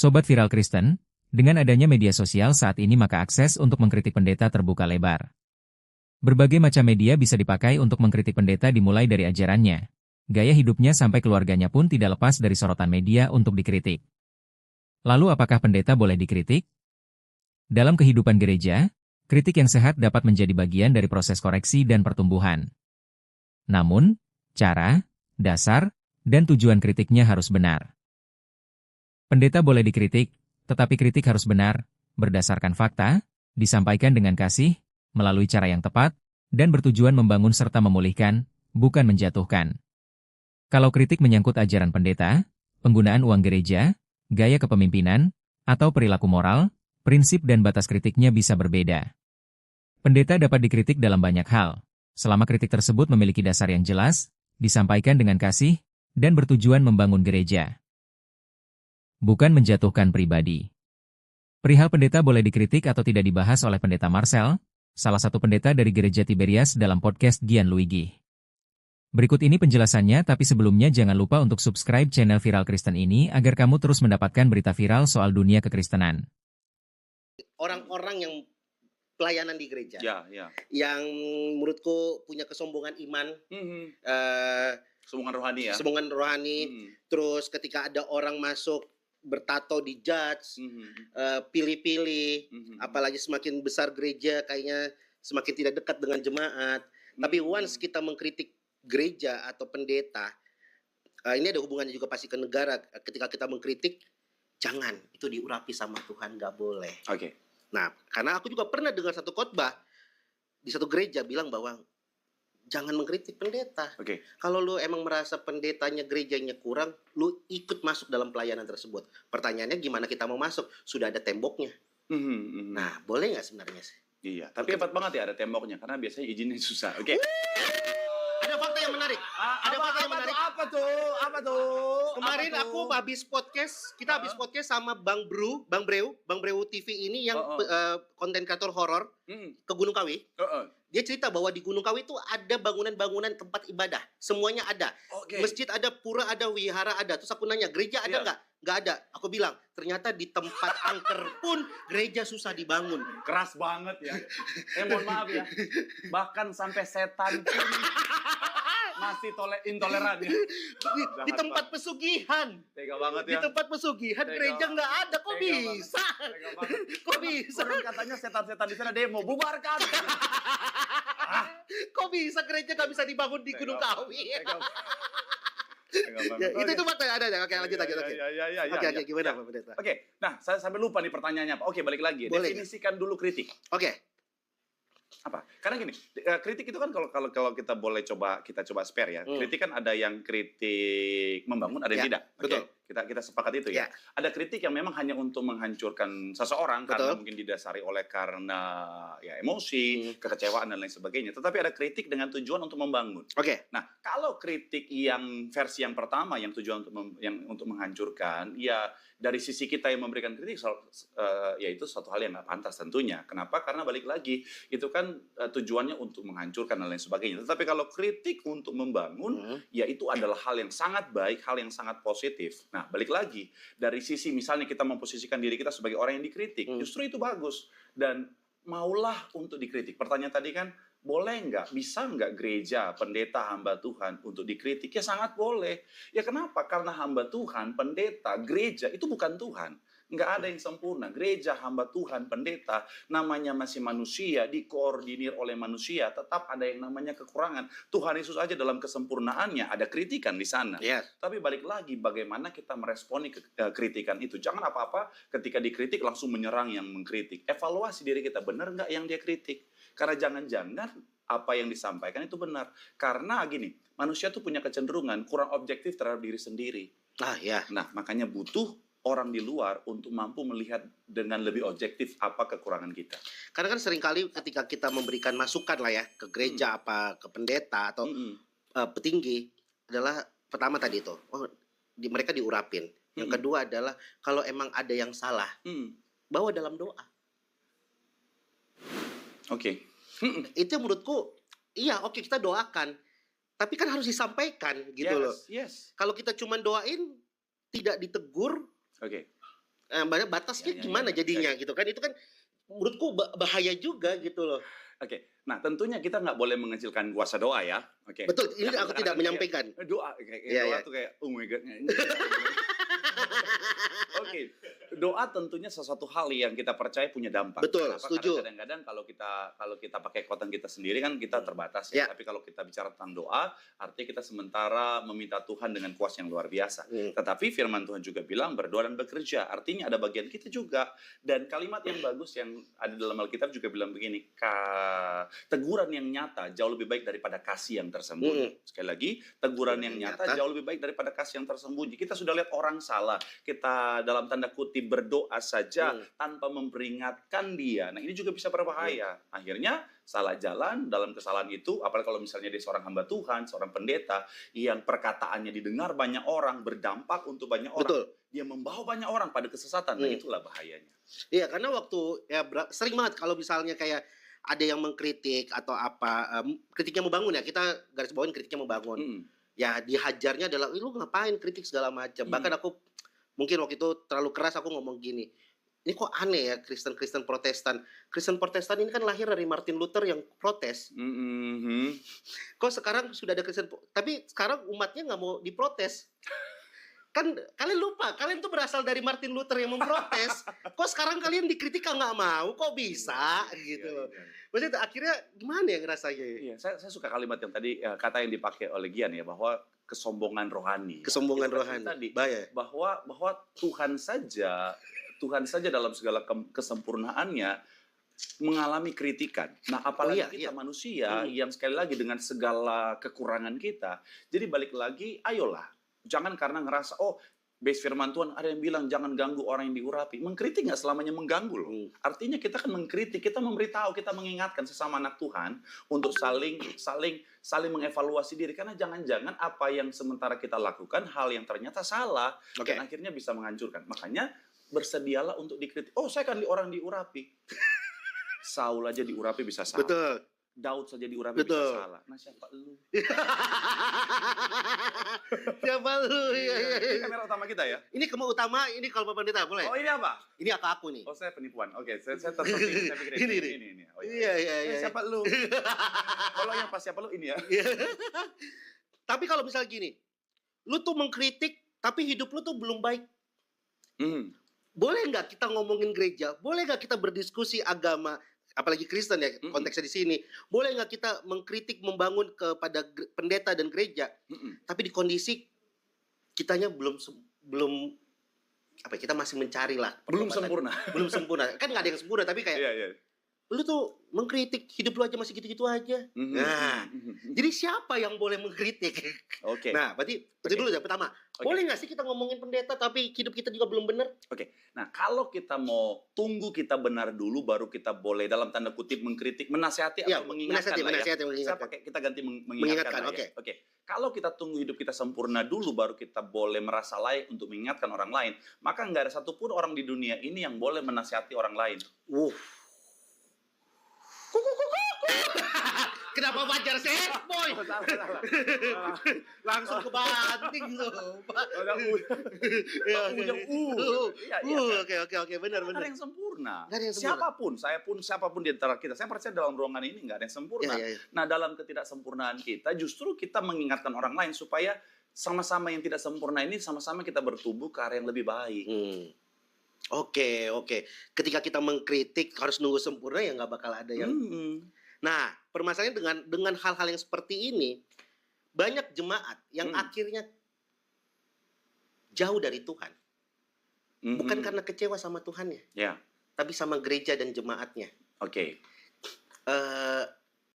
Sobat Viral Kristen, dengan adanya media sosial saat ini maka akses untuk mengkritik pendeta terbuka lebar. Berbagai macam media bisa dipakai untuk mengkritik pendeta dimulai dari ajarannya, gaya hidupnya sampai keluarganya pun tidak lepas dari sorotan media untuk dikritik. Lalu apakah pendeta boleh dikritik? Dalam kehidupan gereja, kritik yang sehat dapat menjadi bagian dari proses koreksi dan pertumbuhan. Namun, cara, dasar, dan tujuan kritiknya harus benar. Pendeta boleh dikritik, tetapi kritik harus benar, berdasarkan fakta, disampaikan dengan kasih, melalui cara yang tepat, dan bertujuan membangun serta memulihkan, bukan menjatuhkan. Kalau kritik menyangkut ajaran pendeta, penggunaan uang gereja, gaya kepemimpinan, atau perilaku moral, prinsip dan batas kritiknya bisa berbeda. Pendeta dapat dikritik dalam banyak hal, selama kritik tersebut memiliki dasar yang jelas, disampaikan dengan kasih, dan bertujuan membangun gereja. Bukan menjatuhkan pribadi. Perihal pendeta boleh dikritik atau tidak dibahas oleh pendeta Marcel, salah satu pendeta dari gereja Tiberias dalam podcast Gian Luigi. Berikut ini penjelasannya, tapi sebelumnya jangan lupa untuk subscribe channel Viral Kristen ini agar kamu terus mendapatkan berita viral soal dunia kekristenan. Orang-orang yang pelayanan di gereja, yang menurutku punya kesombongan iman, Sombongan rohani ya. kesombongan rohani. Terus ketika ada orang masuk bertato di judge, pilih-pilih, apalagi semakin besar gereja kayaknya semakin tidak dekat dengan jemaat. Tapi once kita mengkritik gereja atau pendeta, ini ada hubungannya juga pasti ke negara. Ketika kita mengkritik, jangan, itu diurapi sama Tuhan, nggak boleh. Oke. Nah, karena aku juga pernah dengar satu khotbah di satu gereja bilang bahwa jangan mengkritik pendeta. Oke. Kalau lu emang merasa pendetanya gerejanya kurang, lu ikut masuk dalam pelayanan tersebut. Pertanyaannya gimana kita mau masuk? Sudah ada temboknya. Nah, boleh nggak sebenarnya sih? Iya, tapi hebat banget ya ada temboknya, karena biasanya izinnya susah. Oke. Ada fakta yang menarik. Ada fakta yang menarik. Apa tuh? Kemarin aku habis podcast, kita habis podcast sama Bang Breu TV ini yang konten kreator horor ke Gunung Kawi. Dia cerita bahwa di Gunung Kawi itu ada bangunan-bangunan tempat ibadah, semuanya ada. Masjid ada, pura ada, wihara ada. Terus aku nanya, gereja ada nggak? Nggak ada. Aku bilang, ternyata di tempat angker pun gereja susah dibangun. Keras banget ya. Mohon maaf ya. Bahkan sampai setan pun masih intoleran ya. Di tempat pesugihan. Tega banget ya. Di tempat pesugihan gereja nggak ada. Kok bisa? Kok bisa? Katanya setan-setan di sana demo, bubarkan. Kok bisa gereja nggak bisa dibangun di Gunung Kawi? Itu fakta ada. Oke, lanjut. Oke, gimana Pak Pendeta? Oke, nah saya sampai lupa nih pertanyaannya Pak. Oke, balik lagi. Boleh. Definisikan dulu kritik. Oke. Apa? Karena gini, kritik itu kan kalau kita boleh kita coba spare ya. Kritik kan ada yang kritik membangun, ada yang tidak. Betul. Kita sepakat itu ya. Ada kritik yang memang hanya untuk menghancurkan seseorang karena mungkin didasari karena ya emosi, kekecewaan dan lain sebagainya. Tetapi ada kritik dengan tujuan untuk membangun. Oke. Nah, kalau kritik yang versi yang pertama yang tujuan untuk menghancurkan, ya dari sisi kita yang memberikan kritik, ya itu suatu hal yang nggak pantas tentunya. Kenapa? Karena balik lagi itu kan tujuannya untuk menghancurkan dan lain sebagainya. Tetapi kalau kritik untuk membangun, ya itu adalah hal yang sangat baik, hal yang sangat positif. Nah, balik lagi dari sisi misalnya kita memposisikan diri kita sebagai orang yang dikritik, justru itu bagus dan maulah untuk dikritik. Pertanyaan tadi kan, boleh nggak, bisa nggak gereja, pendeta, hamba Tuhan untuk dikritik? Ya sangat boleh. Ya kenapa? Karena hamba Tuhan, pendeta, gereja itu bukan Tuhan. Nggak ada yang sempurna. Gereja, hamba Tuhan, pendeta, namanya masih manusia, dikoordinir oleh manusia, tetap ada yang namanya kekurangan. Tuhan Yesus aja dalam kesempurnaannya ada kritikan di sana. Tapi balik lagi, bagaimana kita meresponi kritikan itu. Jangan apa-apa ketika dikritik langsung menyerang yang mengkritik. Evaluasi diri kita, benar nggak yang dia kritik? Karena jangan-jangan apa yang disampaikan itu benar. Karena gini, manusia tuh punya kecenderungan kurang objektif terhadap diri sendiri. Nah, makanya butuh orang di luar untuk mampu melihat dengan lebih objektif apa kekurangan kita. Karena kan seringkali ketika kita memberikan masukan lah ya ke gereja apa ke pendeta atau petinggi adalah pertama tadi itu, mereka diurapin. Yang kedua adalah kalau emang ada yang salah, bawa dalam doa. Oke. Itu menurutku, kita doakan. Tapi kan harus disampaikan gitu loh. Kalau kita cuma doain, tidak ditegur, batasnya Ya, ya, gimana ya, ya. jadinya gitu kan? Itu kan menurutku bahaya juga gitu loh. Oke, nah tentunya kita nggak boleh mengecilkan kuasa doa ya. Oke. Betul, ini Ya, aku tidak kadang-kadang menyampaikan. kayak, doa kayak Iya, doa iya. tuh kayak oh my god. Oke, doa tentunya sesuatu hal yang kita percaya punya dampak. Betul, Kenapa? setuju. Karena kadang-kadang kalau kita pakai kekuatan kita sendiri kan kita terbatas ya. Ya. Tapi kalau kita bicara tentang doa, artinya kita sementara meminta Tuhan dengan kuasa yang luar biasa. Tetapi firman Tuhan juga bilang berdoa dan bekerja. Artinya ada bagian kita juga. Dan kalimat yang bagus yang ada dalam Alkitab juga bilang begini, teguran yang nyata jauh lebih baik daripada kasih yang tersembunyi. Sekali lagi, teguran yang nyata jauh lebih baik daripada kasih yang tersembunyi. Kita sudah lihat orang salah, kita dalam tanda kutip berdoa saja tanpa memperingatkan dia. Nah, ini juga bisa berbahaya. Akhirnya salah jalan dalam kesalahan itu, apalagi kalau misalnya dia seorang hamba Tuhan, seorang pendeta yang perkataannya didengar banyak orang, berdampak untuk banyak orang. Betul. Dia membawa banyak orang pada kesesatan. Nah, itulah bahayanya. Iya, karena waktu sering banget kalau misalnya kayak ada yang mengkritik atau apa, kritiknya membangun ya, kita garis bawahin kritiknya membangun. Ya dihajarnya adalah, lu ngapain kritik segala macam. Bahkan aku mungkin waktu itu terlalu keras, aku ngomong gini, ini kok aneh ya Kristen Protestan. Kristen Protestan ini kan lahir dari Martin Luther yang protes. Kok sekarang sudah ada Kristen, tapi sekarang umatnya nggak mau diprotes. Kan kalian lupa, kalian tuh berasal dari Martin Luther yang memprotes. Kok sekarang kalian dikritik nggak mau, kok bisa gitu loh. Maksudnya akhirnya gimana ya ngerasanya? Iya, saya suka kalimat yang tadi, kata yang dipakai oleh Gian ya, bahwa kesombongan rohani. Kesombongan Itu rohani. tadi, Bahaya. bahwa Tuhan saja dalam segala kesempurnaannya mengalami kritikan. Nah, apalagi kita manusia yang sekali lagi dengan segala kekurangan kita. Jadi balik lagi, ayolah. Jangan karena ngerasa, oh, base firman Tuhan ada yang bilang jangan ganggu orang yang diurapi. Mengkritik nggak selamanya mengganggu loh. Artinya kita kan mengkritik, kita memberitahu, kita mengingatkan sesama anak Tuhan untuk saling mengevaluasi diri. Karena jangan-jangan apa yang sementara kita lakukan hal yang ternyata salah dan akhirnya bisa menghancurkan. Makanya bersedialah untuk dikritik. Oh, saya kan orang diurapi. Saul aja diurapi bisa salah. Betul. Daud saja diurapi bisa salah. Nah, siapa lu? Siapa lu? Ini kamera utama kita ya? Ini kamera utama, ini kalau Bapak Pendeta boleh? Oh, ini apa? Ini aku nih. Oh, saya penipuan. Oke, saya tersenyum, saya pikir ini. Oh, iya. Siapa lu? Kalau yang pas siapa lu ini ya? Tapi kalau misalnya gini, lu tuh mengkritik, tapi hidup lu tuh belum baik. Boleh nggak kita ngomongin gereja? Boleh nggak kita berdiskusi agama? Apalagi Kristen ya, konteksnya di sini. Boleh nggak kita mengkritik, membangun kepada pendeta dan gereja? Tapi di kondisi kitanya belum kita masih mencari lah. Belum sempurna. Belum sempurna. Kan nggak ada yang sempurna, tapi kayak lu tuh mengkritik, hidup lu aja masih gitu-gitu aja. Nah, jadi siapa yang boleh mengkritik? Oke. Nah, berarti itu dulu ya pertama. Boleh nggak sih kita ngomongin pendeta tapi hidup kita juga belum benar? Oke. Nah, kalau kita mau tunggu kita benar dulu baru kita boleh dalam tanda kutip mengkritik, menasihati atau mengingatkan kita ganti mengingatkan. Oke. Kalau kita tunggu hidup kita sempurna dulu baru kita boleh merasa layak untuk mengingatkan orang lain, maka nggak ada satupun orang di dunia ini yang boleh menasihati orang lain. Kenapa wajar set boy? Salah. Langsung ke banting tuh. Oke, benar. Nggak ada yang sempurna. Siapapun Siapapun di antara kita, saya percaya dalam ruangan ini nggak ada yang sempurna. Nah, dalam ketidaksempurnaan kita justru kita mengingatkan orang lain supaya sama-sama yang tidak sempurna ini sama-sama kita bertumbuh ke arah yang lebih baik. Oke. Ketika kita mengkritik harus nunggu sempurna ya nggak bakal ada yang. Nah, permasalahannya dengan hal-hal yang seperti ini, banyak jemaat yang akhirnya jauh dari Tuhan. Bukan karena kecewa sama Tuhannya, tapi sama gereja dan jemaatnya. Oke.